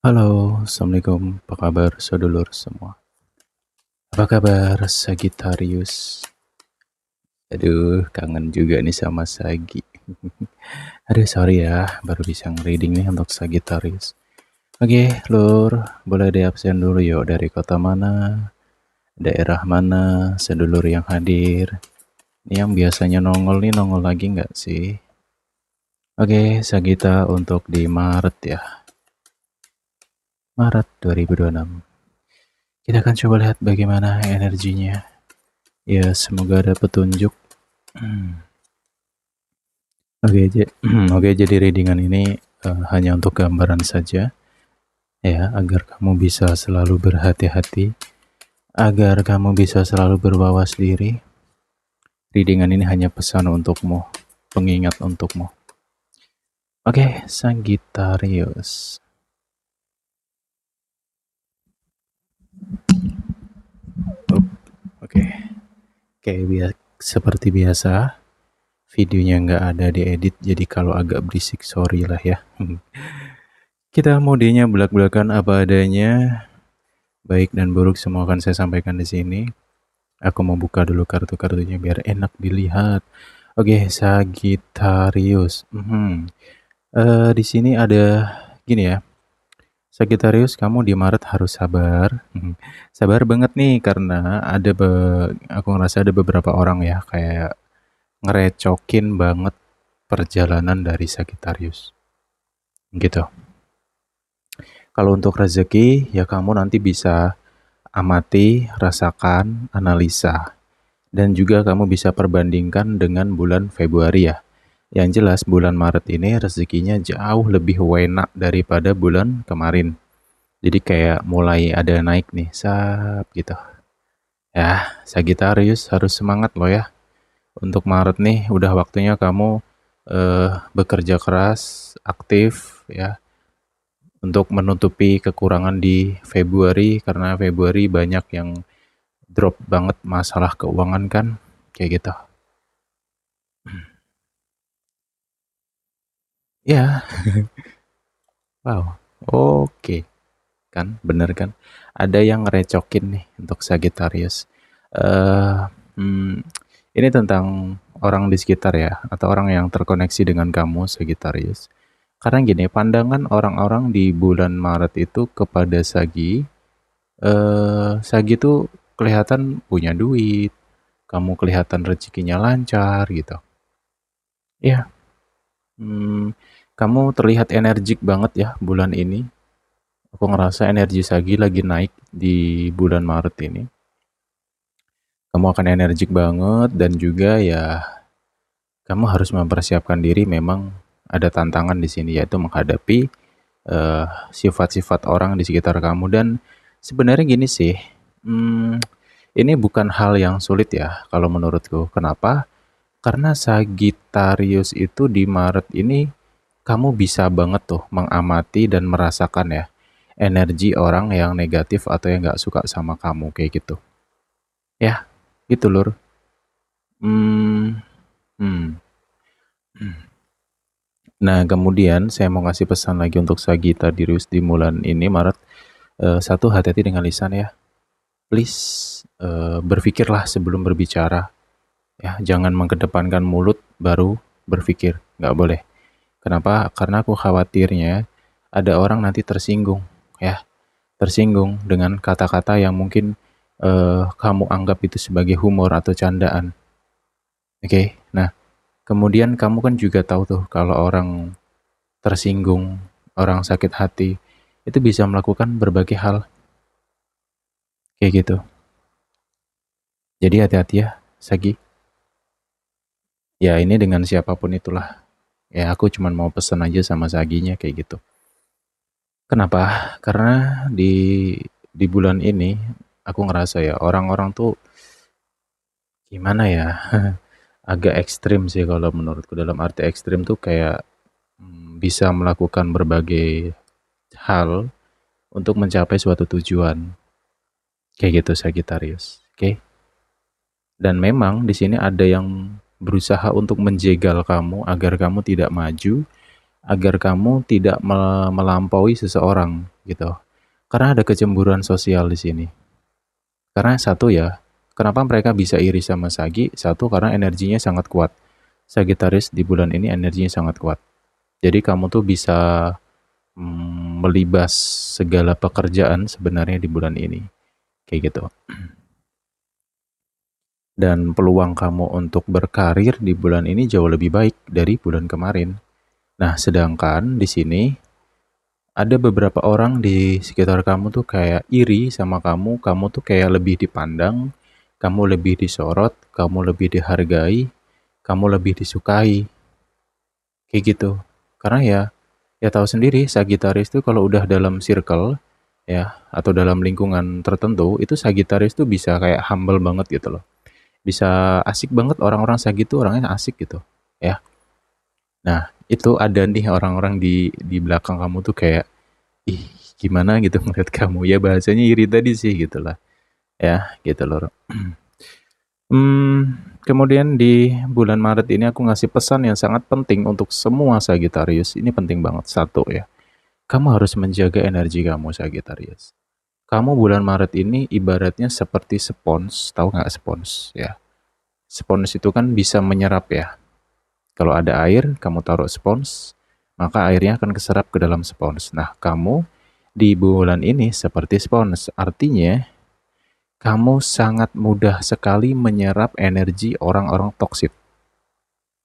Halo, Assalamualaikum. Apa kabar sedulur semua? Apa kabar Sagittarius? Aduh, kangen juga nih sama Sagi. Aduh, sorry ya, baru bisa nge-reading nih untuk Sagittarius. Oke, Lur, boleh di absen dulu yuk. Dari kota mana, daerah mana, sedulur yang hadir. Ini yang biasanya nongol nih, nongol lagi nggak sih? Oke, Sagita untuk di Maret ya. Maret 2026. Kita akan coba lihat bagaimana energinya. Ya, semoga ada petunjuk. Oke, oke, jadi readingan ini hanya untuk gambaran saja, ya, agar kamu bisa selalu berhati-hati, agar kamu bisa selalu berwawas diri. Readingan ini hanya pesan untukmu, pengingat untukmu. Oke, Sagittarius. Oke, seperti biasa, videonya nggak ada diedit, jadi kalau agak berisik, sorry lah ya. Kita modenya belak-belakan apa adanya, baik dan buruk semua akan saya sampaikan di sini. Aku mau buka dulu kartu-kartunya biar enak dilihat. Oke, Sagittarius. Di sini ada gini ya. Sagittarius, kamu di Maret harus sabar. Sabar banget nih karena aku ngerasa ada beberapa orang ya kayak ngerecokin banget perjalanan dari Sagittarius. Gitu. Kalau untuk rezeki, ya kamu nanti bisa amati, rasakan, analisa. Dan juga kamu bisa perbandingkan dengan bulan Februari ya. Yang jelas bulan Maret ini rezekinya jauh lebih enak daripada bulan kemarin. Jadi kayak mulai ada naik nih, sap gitu. Ya, Sagittarius harus semangat loh ya. Untuk Maret nih udah waktunya kamu bekerja keras, aktif ya, untuk menutupi kekurangan di Februari karena Februari banyak yang drop banget masalah keuangan kan, kayak gitu. Ya, wow. Oke. Kan, bener kan? Ada yang ngerecokin nih untuk Sagittarius. Eh, hmm, ini tentang orang di sekitar ya, atau orang yang terkoneksi dengan kamu, Sagittarius. Karena gini, pandangan orang-orang di bulan Maret itu kepada Sagi, Sagi tuh kelihatan punya duit, kamu kelihatan rezekinya lancar gitu. Ya, kamu terlihat energik banget ya bulan ini. Aku ngerasa energi Sagi lagi naik di bulan Maret ini. Kamu akan energik banget dan juga ya kamu harus mempersiapkan diri, memang ada tantangan di sini yaitu menghadapi sifat-sifat orang di sekitar kamu. Dan sebenarnya gini sih, ini bukan hal yang sulit ya kalau menurutku. Kenapa? Karena Sagittarius itu di Maret ini kamu bisa banget tuh mengamati dan merasakan ya energi orang yang negatif atau yang nggak suka sama kamu kayak gitu. Ya, gitu lur. Hmm, hmm. Nah, kemudian saya mau ngasih pesan lagi untuk Sagittarius di bulan ini Maret. Satu, hati-hati dengan lisan ya. Please, berpikirlah sebelum berbicara. Ya, jangan mengedepankan mulut baru berpikir. Nggak boleh. Kenapa? Karena aku khawatirnya ada orang nanti tersinggung. Ya, tersinggung dengan kata-kata yang mungkin kamu anggap itu sebagai humor atau candaan. Oke, nah kemudian kamu kan juga tahu tuh kalau orang tersinggung, orang sakit hati, itu bisa melakukan berbagai hal kayak gitu. Jadi hati-hati ya, Sagi. Ya ini dengan siapapun itulah. Ya aku cuman mau pesen aja sama Saginya kayak gitu. Kenapa? Karena di bulan ini aku ngerasa ya orang-orang tuh gimana ya, agak ekstrim sih kalau menurutku. Dalam arti ekstrim tuh kayak bisa melakukan berbagai hal untuk mencapai suatu tujuan. Kayak gitu Sagittarius. Oke. Dan memang di sini ada yang berusaha untuk menjegal kamu agar kamu tidak maju, agar kamu tidak melampaui seseorang gitu. Karena ada kecemburuan sosial di sini. Karena satu ya, kenapa mereka bisa iri sama Sagi? Satu, karena energinya sangat kuat. Sagittarius di bulan ini energinya sangat kuat. Jadi kamu tuh bisa melibas segala pekerjaan sebenarnya di bulan ini. Kayak gitu. Dan peluang kamu untuk berkarir di bulan ini jauh lebih baik dari bulan kemarin. Nah, sedangkan di sini ada beberapa orang di sekitar kamu tuh kayak iri sama kamu tuh kayak lebih dipandang, kamu lebih disorot, kamu lebih dihargai, kamu lebih disukai, kayak gitu. Karena ya tahu sendiri Sagittarius tuh kalau udah dalam circle ya atau dalam lingkungan tertentu itu Sagittarius tuh bisa kayak humble banget gitu loh. Bisa asik banget orang-orang Sagit tuh orangnya asik gitu ya. Nah, itu ada nih orang-orang di belakang kamu tuh kayak ih gimana gitu ngeliat kamu ya bahasanya iri tadi sih gitulah ya gitu loh. Kemudian di bulan Maret ini aku ngasih pesan yang sangat penting untuk semua Sagittarius. Ini penting banget. Satu ya, kamu harus menjaga energi kamu Sagittarius. Kamu bulan Maret ini ibaratnya seperti spons, tahu nggak spons ya? Spons itu kan bisa menyerap ya. Kalau ada air, kamu taruh spons, maka airnya akan keserap ke dalam spons. Nah, kamu di bulan ini seperti spons, artinya kamu sangat mudah sekali menyerap energi orang-orang toksik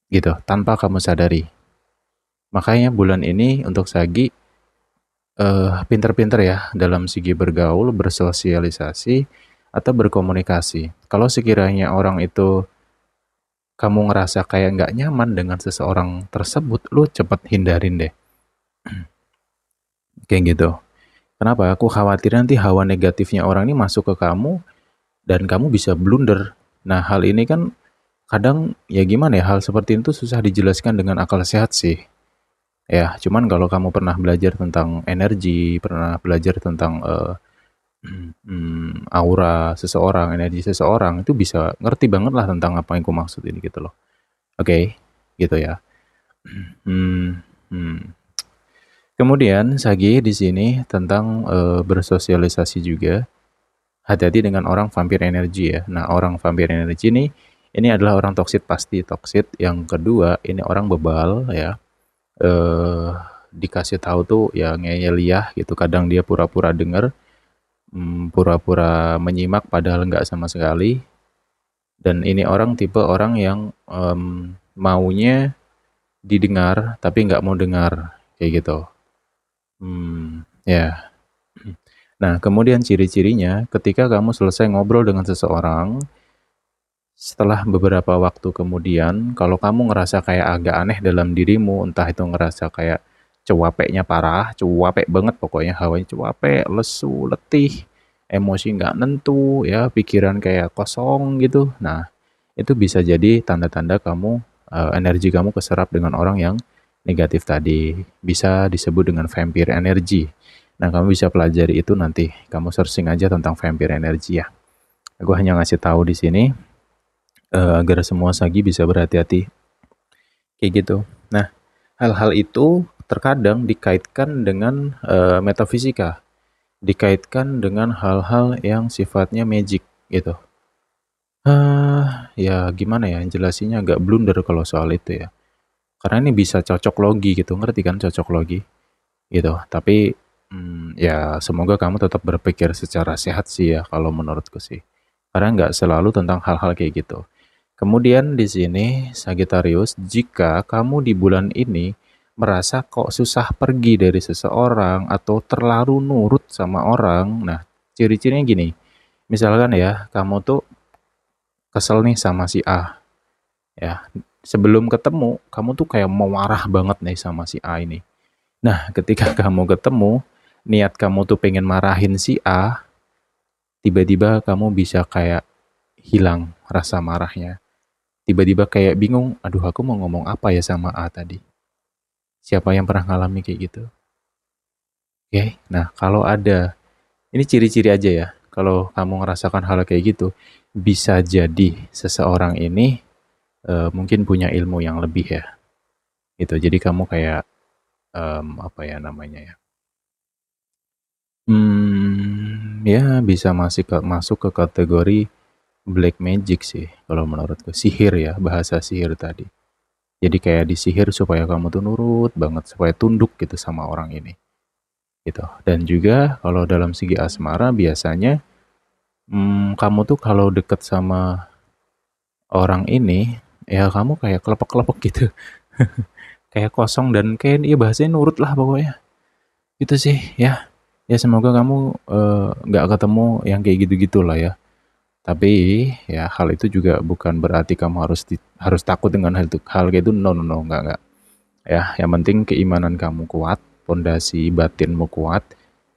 gitu tanpa kamu sadari. Makanya bulan ini untuk Sagi pinter-pinter ya dalam segi bergaul, bersosialisasi atau berkomunikasi. Kalau sekiranya orang itu kamu ngerasa kayak nggak nyaman dengan seseorang tersebut, lu cepet hindarin deh. Kayak gitu. Kenapa? Aku khawatir nanti hawa negatifnya orang ini masuk ke kamu dan kamu bisa blunder. Nah, hal ini kan kadang ya gimana ya, hal seperti itu susah dijelaskan dengan akal sehat sih. Ya, cuman kalau kamu pernah belajar tentang energi, pernah belajar tentang aura seseorang, energi seseorang, itu bisa ngerti banget lah tentang apa yang aku maksud ini gitu loh. Oke, gitu ya. Hmm, hmm. Kemudian Sagi di sini tentang bersosialisasi juga. Hati-hati dengan orang vampir energi ya. Nah, orang vampir energi ini adalah orang toksit, pasti toksit. Yang kedua, ini orang bebal ya. Eh dikasih tahu tuh ya ngeyel ya gitu. Kadang dia pura-pura denger, pura-pura menyimak padahal nggak sama sekali. Dan ini orang tipe orang yang maunya didengar tapi nggak mau dengar kayak gitu. Ya. Nah, kemudian ciri-cirinya ketika kamu selesai ngobrol dengan seseorang, setelah beberapa waktu kemudian, kalau kamu ngerasa kayak agak aneh dalam dirimu, entah itu ngerasa kayak cuapeknya parah, cuapek banget pokoknya, hawanya cuapek, lesu, letih, emosi nggak nentu, ya pikiran kayak kosong gitu. Nah, itu bisa jadi tanda-tanda kamu energi kamu keserap dengan orang yang negatif tadi. Bisa disebut dengan vampire energy. Nah, kamu bisa pelajari itu nanti. Kamu searching aja tentang vampire energy ya. Aku hanya ngasih tahu di sini agar semua Sagi bisa berhati-hati. Kayak gitu. Nah, hal-hal itu terkadang dikaitkan dengan metafisika. Dikaitkan dengan hal-hal yang sifatnya magic gitu. Ya gimana ya, jelasinnya agak blunder kalau soal itu ya. Karena ini bisa cocok logi gitu, ngerti kan cocok logi? Gitu. Tapi ya semoga kamu tetap berpikir secara sehat sih ya kalau menurutku sih. Karena nggak selalu tentang hal-hal kayak gitu. Kemudian di sini Sagittarius, jika kamu di bulan ini merasa kok susah pergi dari seseorang atau terlalu nurut sama orang, nah ciri-cirinya gini. Misalkan ya, kamu tuh kesel nih sama si A, ya. Sebelum ketemu, kamu tuh kayak mau marah banget nih sama si A ini. Nah, ketika kamu ketemu, niat kamu tuh pengen marahin si A, tiba-tiba kamu bisa kayak hilang rasa marahnya. Tiba-tiba kayak bingung, aduh aku mau ngomong apa ya sama A tadi. Siapa yang pernah ngalami kayak gitu? Oke, nah kalau ada, ini ciri-ciri aja ya. Kalau kamu ngerasakan hal kayak gitu, bisa jadi seseorang ini mungkin punya ilmu yang lebih ya. Gitu. Jadi kamu kayak apa ya namanya ya, ya bisa masuk ke kategori black magic sih kalau menurutku, sihir ya, bahasa sihir tadi. Jadi kayak disihir supaya kamu tuh nurut banget, supaya tunduk gitu sama orang ini, gitu. Dan juga kalau dalam segi asmara biasanya, kamu tuh kalau deket sama orang ini, ya kamu kayak kelepek-kelepek gitu, kayak kosong dan kayak ya bahasanya nurut lah pokoknya. Itu sih ya. Ya semoga kamu nggak ketemu yang kayak gitu-gitu lah ya. Tapi ya hal itu juga bukan berarti kamu harus takut dengan hal kayak itu. No no no, nggak. Ya, yang penting keimanan kamu kuat, pondasi batinmu kuat,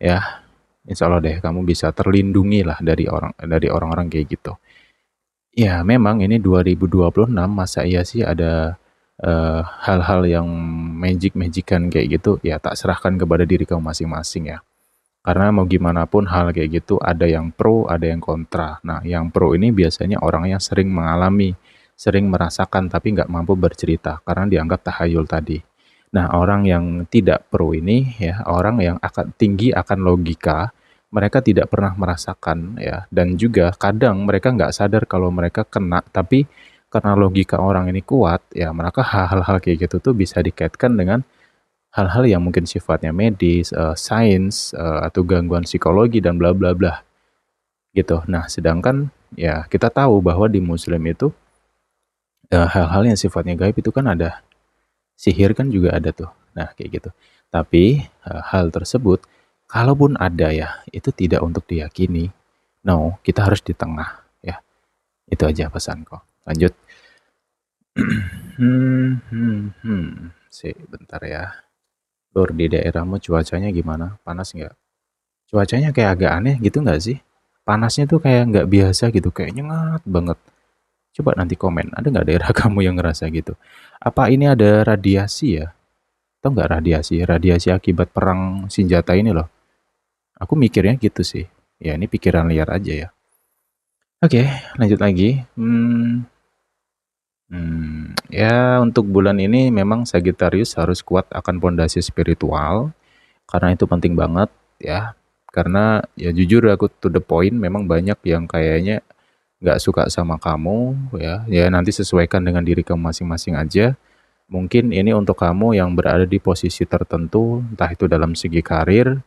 ya. Insya Allah deh kamu bisa terlindungi lah dari orang-orang kayak gitu. Ya, memang ini 2026, masa iya sih ada hal-hal yang magic-magickan kayak gitu, ya tak serahkan kepada diri kamu masing-masing ya. Karena mau gimana pun hal kayak gitu ada yang pro, ada yang kontra. Nah, yang pro ini biasanya orang yang sering mengalami, sering merasakan tapi nggak mampu bercerita karena dianggap tahayul tadi. Nah, orang yang tidak pro ini ya, orang yang akan tinggi akan logika, mereka tidak pernah merasakan ya, dan juga kadang mereka nggak sadar kalau mereka kena, tapi karena logika orang ini kuat ya, mereka hal-hal kayak gitu tuh bisa dikaitkan dengan hal-hal yang mungkin sifatnya medis, sains, atau gangguan psikologi dan bla bla bla gitu. Nah, sedangkan ya kita tahu bahwa di Muslim itu hal-hal yang sifatnya gaib itu kan ada, sihir kan juga ada tuh. Nah, kayak gitu. Tapi hal tersebut kalaupun ada ya, itu tidak untuk diyakini. No, kita harus di tengah ya. Itu aja pesanku. Lanjut. Bentar ya. Lur, di daerahmu cuacanya gimana? Panas nggak? Cuacanya kayak agak aneh gitu nggak sih? Panasnya tuh kayak nggak biasa gitu, kayak nyengat banget. Coba nanti komen, ada nggak daerah kamu yang ngerasa gitu? Apa ini ada radiasi ya? Tahu nggak radiasi? Radiasi akibat perang senjata ini loh. Aku mikirnya gitu sih. Ya ini pikiran liar aja ya. Oke, lanjut lagi. Ya untuk bulan ini memang Sagittarius harus kuat akan pondasi spiritual, karena itu penting banget ya. Karena ya jujur aku to the point, memang banyak yang kayaknya nggak suka sama kamu ya. Ya nanti sesuaikan dengan diri kamu masing-masing aja. Mungkin ini untuk kamu yang berada di posisi tertentu, entah itu dalam segi karir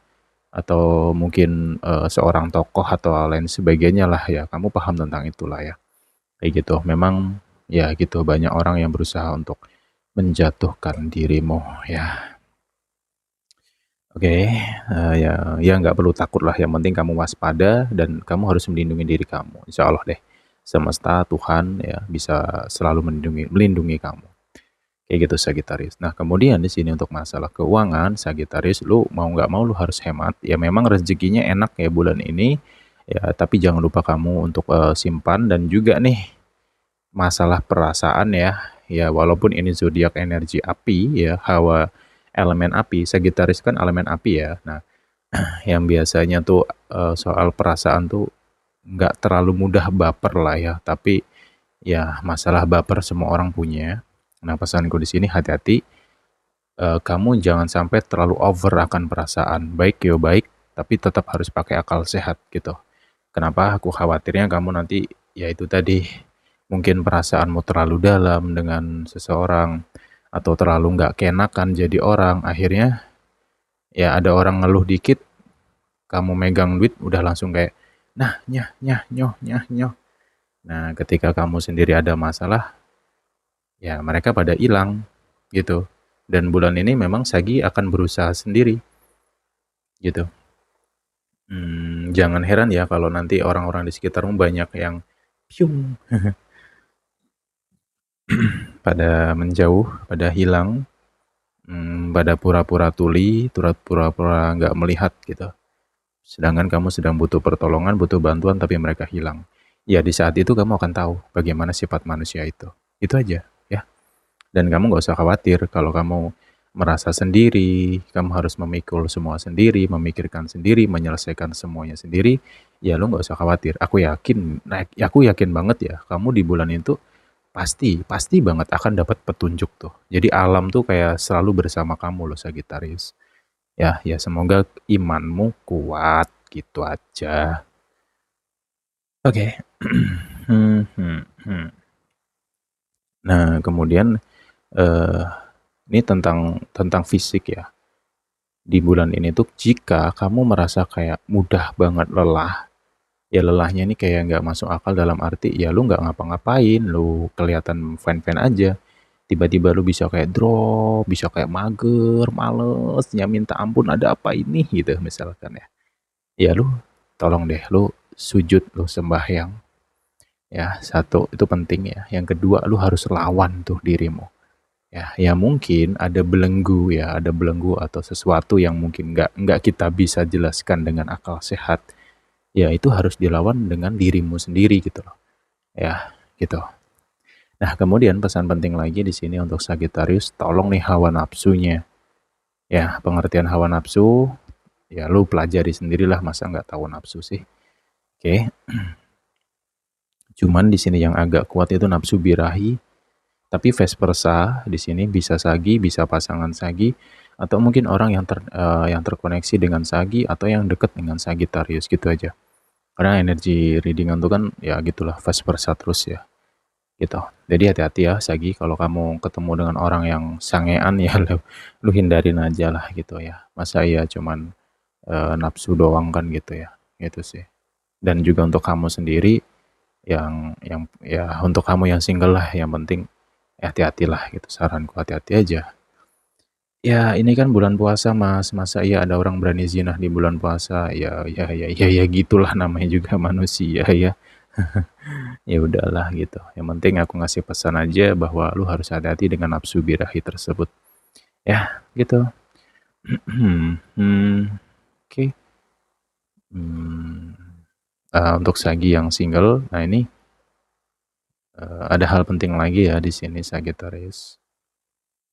atau mungkin seorang tokoh atau lain sebagainya lah ya. Kamu paham tentang itulah ya. Kayak gitu. Memang ya gitu, banyak orang yang berusaha untuk menjatuhkan dirimu ya. Oke, ya nggak perlu takut lah, yang penting kamu waspada dan kamu harus melindungi diri kamu. Insya Allah deh, semesta, Tuhan ya bisa selalu melindungi kamu. Kayak gitu Sagittarius. Nah kemudian di sini untuk masalah keuangan Sagittarius, lu mau nggak mau lu harus hemat. Ya memang rezekinya enak ya bulan ini, ya tapi jangan lupa kamu untuk simpan. Dan juga nih masalah perasaan ya, ya walaupun ini zodiak energi api ya, hawa elemen api, Sagittarius kan elemen api ya. Nah yang biasanya tuh soal perasaan tuh nggak terlalu mudah baper lah ya, tapi ya masalah baper semua orang punya. Nah pesanku di sini hati-hati, kamu jangan sampai terlalu over akan perasaan, baik ya baik, tapi tetap harus pakai akal sehat gitu. Kenapa aku khawatirnya kamu nanti ya itu tadi, mungkin perasaanmu terlalu dalam dengan seseorang atau terlalu nggak kenakan jadi orang, akhirnya ya ada orang ngeluh dikit, kamu megang duit udah langsung kayak nah nyah nyah nyoh nyah nyoh. Nah ketika kamu sendiri ada masalah, ya mereka pada hilang gitu. Dan bulan ini memang Sagi akan berusaha sendiri gitu. Jangan heran ya kalau nanti orang-orang di sekitarmu banyak yang piung pada menjauh, pada hilang, pada pura-pura tuli, pura-pura nggak melihat gitu. Sedangkan kamu sedang butuh pertolongan, butuh bantuan, tapi mereka hilang. Ya di saat itu kamu akan tahu bagaimana sifat manusia itu. Itu aja ya. Dan kamu nggak usah khawatir kalau kamu merasa sendiri, kamu harus memikul semua sendiri, memikirkan sendiri, menyelesaikan semuanya sendiri. Ya lo nggak usah khawatir. Aku yakin banget ya, kamu di bulan itu pasti banget akan dapat petunjuk tuh. Jadi alam tuh kayak selalu bersama kamu loh Sagittarius. Ya semoga imanmu kuat gitu aja. Oke. Hmm, hmm, hmm. Nah, kemudian eh ini tentang tentang fisik ya. Di bulan ini tuh jika kamu merasa kayak mudah banget lelah, ya lelahnya ini kayak nggak masuk akal dalam arti ya lu nggak ngapa-ngapain, lu kelihatan fine-fine aja. Tiba-tiba lu bisa kayak drop, bisa kayak mager, males, ya minta ampun ada apa ini gitu misalkan ya. Ya lu tolong deh lu sujud, lu sembahyang. Ya, satu itu penting ya. Yang kedua lu harus lawan tuh dirimu. Ya mungkin ada belenggu atau sesuatu yang mungkin nggak kita bisa jelaskan dengan akal sehat. Ya itu harus dilawan dengan dirimu sendiri gitu loh. Ya, gitu. Nah, kemudian pesan penting lagi di sini untuk Sagittarius, tolong nih hawa nafsunya. Ya, pengertian hawa nafsu, ya lu pelajari sendirilah masa nggak tahu nafsu sih. Oke. Cuman di sini yang agak kuat itu nafsu birahi, tapi vice versa di sini bisa Sagi, bisa pasangan Sagi, atau mungkin orang yang terkoneksi dengan Sagi atau yang dekat dengan Sagittarius gitu aja. Karena energi readingan itu kan ya gitulah vice versa terus ya gitu. Jadi hati-hati ya Sagi kalau kamu ketemu dengan orang yang sangean ya lu hindarin aja lah gitu ya. Masa iya cuman nafsu doang kan gitu ya. Gitu sih. Dan juga untuk kamu sendiri yang ya untuk kamu yang single lah yang penting hati-hatilah gitu saranku hati-hati aja. Ya ini kan bulan puasa Mas, masa iya ada orang berani zina di bulan puasa? Ya gitulah namanya juga manusia ya. Ya udahlah gitu. Yang penting aku ngasih pesan aja bahwa lu harus hati-hati dengan nafsu birahi tersebut. Ya, gitu. Hmm, oke. Hmm, untuk Sagi yang single, nah ini ada hal penting lagi ya di sini Sagittarius.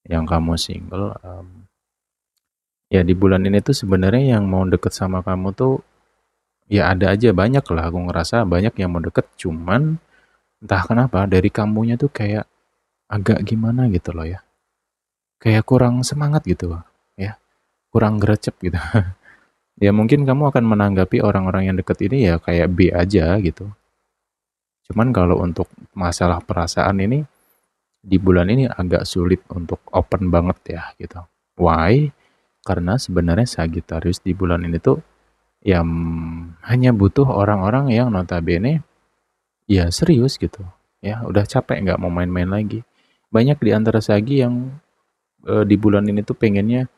Yang kamu single, ya di bulan ini tuh sebenarnya yang mau deket sama kamu tuh ya ada aja banyak lah. Aku ngerasa banyak yang mau deket, cuman entah kenapa dari kamunya tuh kayak agak gimana gitu loh ya. Kayak kurang semangat gitu loh, ya. Kurang gercep gitu. Ya mungkin kamu akan menanggapi orang-orang yang deket ini ya kayak B aja gitu. Cuman kalau untuk masalah perasaan ini di bulan ini agak sulit untuk open banget ya gitu. Why? Karena sebenarnya Sagittarius di bulan ini tuh ya hanya butuh orang-orang yang notabene ya serius gitu. Ya udah capek nggak mau main-main lagi. Banyak di antara Sagi yang di bulan ini tuh pengennya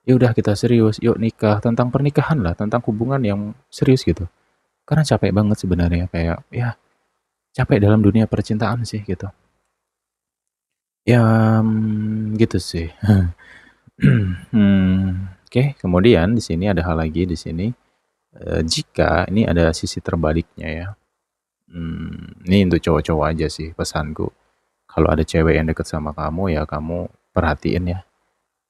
ya udah kita serius, yuk nikah, tentang pernikahan lah, tentang hubungan yang serius gitu. Karena capek banget sebenarnya kayak ya capek dalam dunia percintaan sih gitu. Ya gitu sih. Oke, kemudian di sini ada hal lagi di sini. Jika ini ada sisi terbaliknya ya. Ini untuk cowok-cowok aja sih pesanku. Kalau ada cewek yang deket sama kamu ya kamu perhatiin ya.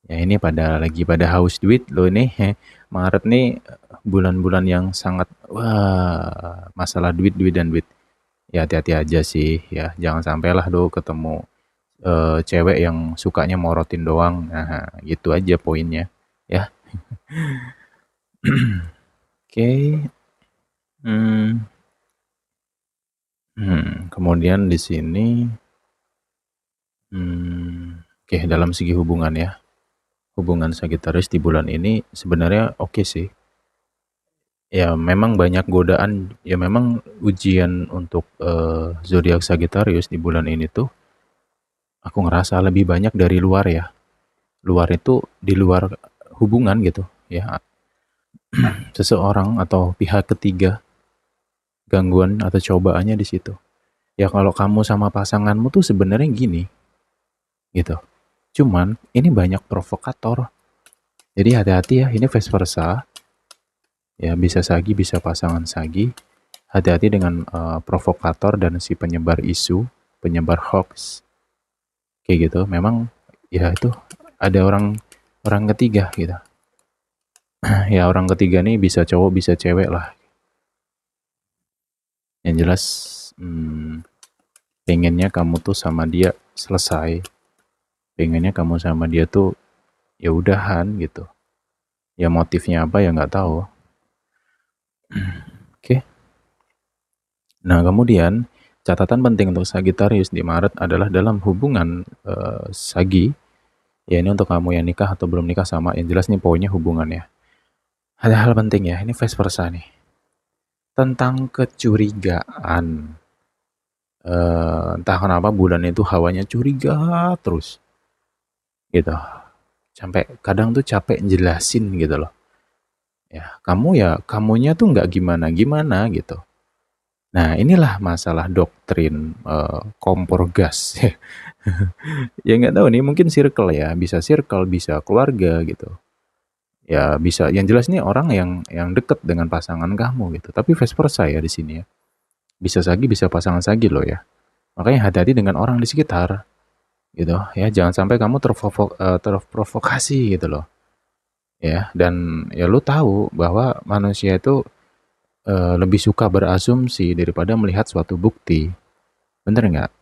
Ya ini lagi pada haus duit loh nih. Maret nih bulan-bulan yang sangat wah masalah duit duit dan duit. Ya hati-hati aja sih ya. Jangan sampailah lo ketemu cewek yang sukanya morotin doang. Nah, gitu aja poinnya ya. Oke. Hmm, kemudian di sini oke dalam segi hubungan ya. Hubungan Sagittarius di bulan ini sebenarnya oke sih. Ya memang banyak godaan, ya memang ujian untuk zodiak Sagittarius di bulan ini tuh aku ngerasa lebih banyak dari luar ya. Luar itu di luar hubungan gitu ya. Seseorang atau pihak ketiga gangguan atau cobaannya di situ. Ya kalau kamu sama pasanganmu tuh sebenarnya gini gitu. Cuman ini banyak provokator. Jadi hati-hati ya, ini vice versa. Ya bisa Sagi, bisa pasangan Sagi. Hati-hati dengan provokator dan si penyebar isu, penyebar hoax. Kayak gitu. Memang ya itu ada orang orang ketiga gitu. Ya orang ketiga nih bisa cowok, bisa cewek lah. Yang jelas pengennya kamu tuh sama dia selesai, pengennya kamu sama dia tuh ya udahan gitu. Ya motifnya apa ya nggak tahu. Oke. Nah kemudian catatan penting untuk Sagittarius di Maret adalah dalam hubungan Sagi, ya ini untuk kamu yang nikah atau belum nikah sama, yang jelas nih poinnya hubungannya. Ada hal penting ya, ini vice versa nih. Tentang kecurigaan. Entah kenapa bulan itu hawanya curiga terus gitu. Sampai kadang tuh capek jelasin gitu loh. Ya kamunya tuh nggak gimana-gimana gitu. Nah inilah masalah doktrin kompor gas. Ya nggak tahu nih, mungkin circle ya, bisa circle, bisa keluarga gitu. Ya bisa, yang jelas nih orang yang deket dengan pasangan kamu gitu. Tapi vice versa ya di sini ya. Bisa Sagi, bisa pasangan Sagi loh ya. Makanya hati-hati dengan orang di sekitar gitu ya. Jangan sampai kamu terprovokasi gitu loh. Ya, dan ya lu tahu bahwa manusia itu lebih suka berasumsi daripada melihat suatu bukti. Bener nggak?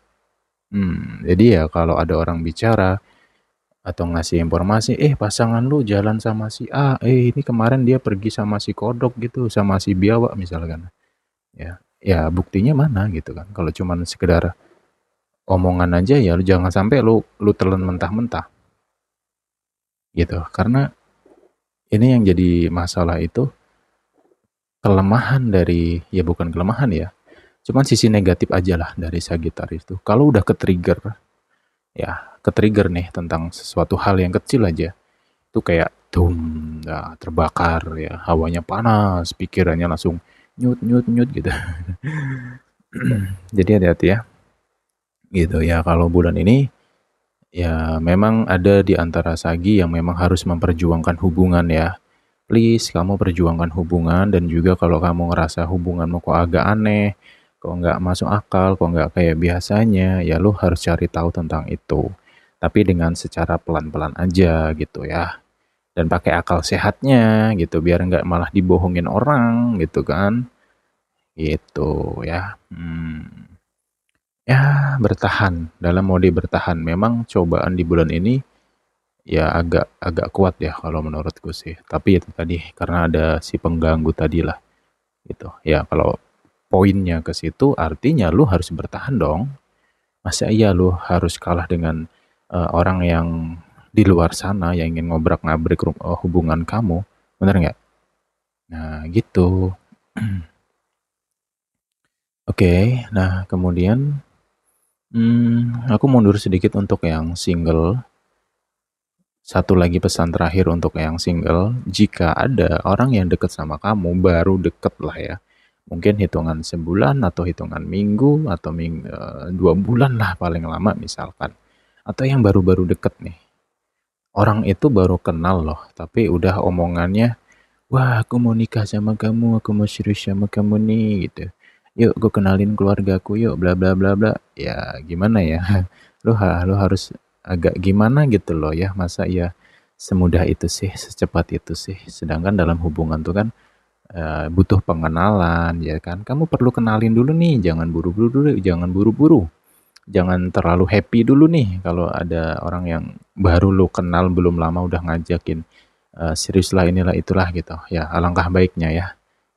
Jadi ya kalau ada orang bicara atau ngasih informasi, pasangan lu jalan sama si A, ini kemarin dia pergi sama si kodok gitu, sama si biawak misalkan. Ya buktinya mana gitu kan. Kalau cuman sekedar omongan aja ya lu jangan sampai lu telan mentah-mentah gitu. Karena ini yang jadi masalah itu kelemahan dari, ya bukan kelemahan ya, cuman sisi negatif aja lah dari Sagittarius itu. Kalau udah ke-trigger nih tentang sesuatu hal yang kecil aja, itu kayak dum, ya, terbakar ya, hawanya panas, pikirannya langsung nyut nyut nyut gitu. Jadi hati-hati ya. Gitu ya, kalau bulan ini ya memang ada di antara Sagi yang memang harus memperjuangkan hubungan ya. Please kamu perjuangkan hubungan, dan juga kalau kamu ngerasa hubunganmu kok agak aneh, kok nggak masuk akal, kok nggak kayak biasanya, ya lu harus cari tahu tentang itu. Tapi dengan secara pelan-pelan aja gitu ya. Dan pakai akal sehatnya gitu, biar nggak malah dibohongin orang gitu kan. Gitu ya. Ya bertahan, dalam mode bertahan. Memang cobaan di bulan ini ya agak agak kuat ya kalau menurutku sih. Tapi itu tadi karena ada si pengganggu tadi lah gitu. Ya kalau poinnya ke situ artinya lu harus bertahan dong. Masa iya lu harus kalah dengan orang yang di luar sana yang ingin ngobrak-ngabrik hubungan kamu. Bener nggak? Nah gitu. Oke, nah kemudian aku mundur sedikit untuk yang single. Satu lagi pesan terakhir untuk yang single, jika ada orang yang deket sama kamu, baru deket lah ya. Mungkin hitungan sebulan atau hitungan minggu atau 2 bulan lah paling lama misalkan. Atau yang baru-baru deket nih. Orang itu baru kenal loh, tapi udah omongannya, wah aku mau nikah sama kamu, aku mau serius sama kamu nih gitu. Yuk gue kenalin keluargaku yuk, bla bla bla bla. Ya gimana ya, lu harus agak gimana gitu loh ya, masa ya semudah itu sih, secepat itu sih. Sedangkan dalam hubungan tuh kan butuh pengenalan ya kan. Kamu perlu kenalin dulu nih, jangan buru-buru. Jangan terlalu happy dulu nih kalau ada orang yang baru lu kenal belum lama udah ngajakin serius lah inilah itulah gitu. Ya alangkah baiknya ya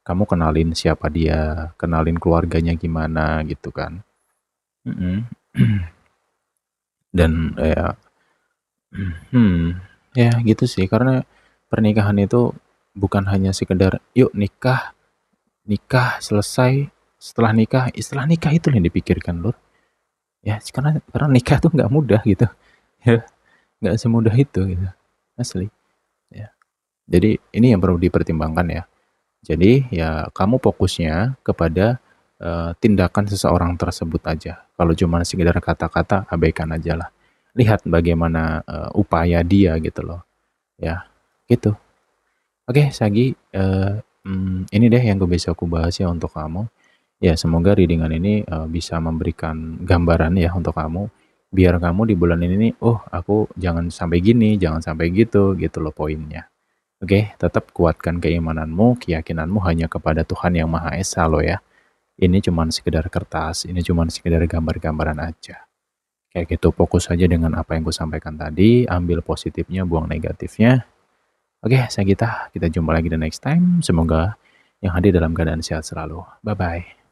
kamu kenalin siapa dia, kenalin keluarganya gimana gitu kan. Mm-mm. Dan ya gitu sih, karena pernikahan itu bukan hanya sekedar yuk nikah, nikah selesai, setelah nikah itu yang dipikirkan lur. Ya karena nikah tuh nggak mudah gitu. Ya nggak semudah itu gitu, asli ya. Jadi ini yang perlu dipertimbangkan ya. Jadi ya kamu fokusnya kepada tindakan seseorang tersebut aja. Kalau cuma sekedar kata-kata, abaikan aja lah. Lihat bagaimana upaya dia gitu loh. Ya, gitu. Oke, Sagi, ini deh yang bisa aku bahas ya untuk kamu. Ya, semoga readingan ini bisa memberikan gambaran ya untuk kamu. Biar kamu di bulan ini nih, oh aku jangan sampai gini, jangan sampai gitu loh poinnya. Oke, tetap kuatkan keimananmu, keyakinanmu hanya kepada Tuhan Yang Maha Esa loh ya. Ini cuman sekedar kertas, ini cuman sekedar gambar-gambaran aja. Kayak gitu, fokus aja dengan apa yang kusampaikan tadi, ambil positifnya, buang negatifnya. Oke, saya Gita, kita jumpa lagi the next time. Semoga yang hadir dalam keadaan sehat selalu. Bye-bye.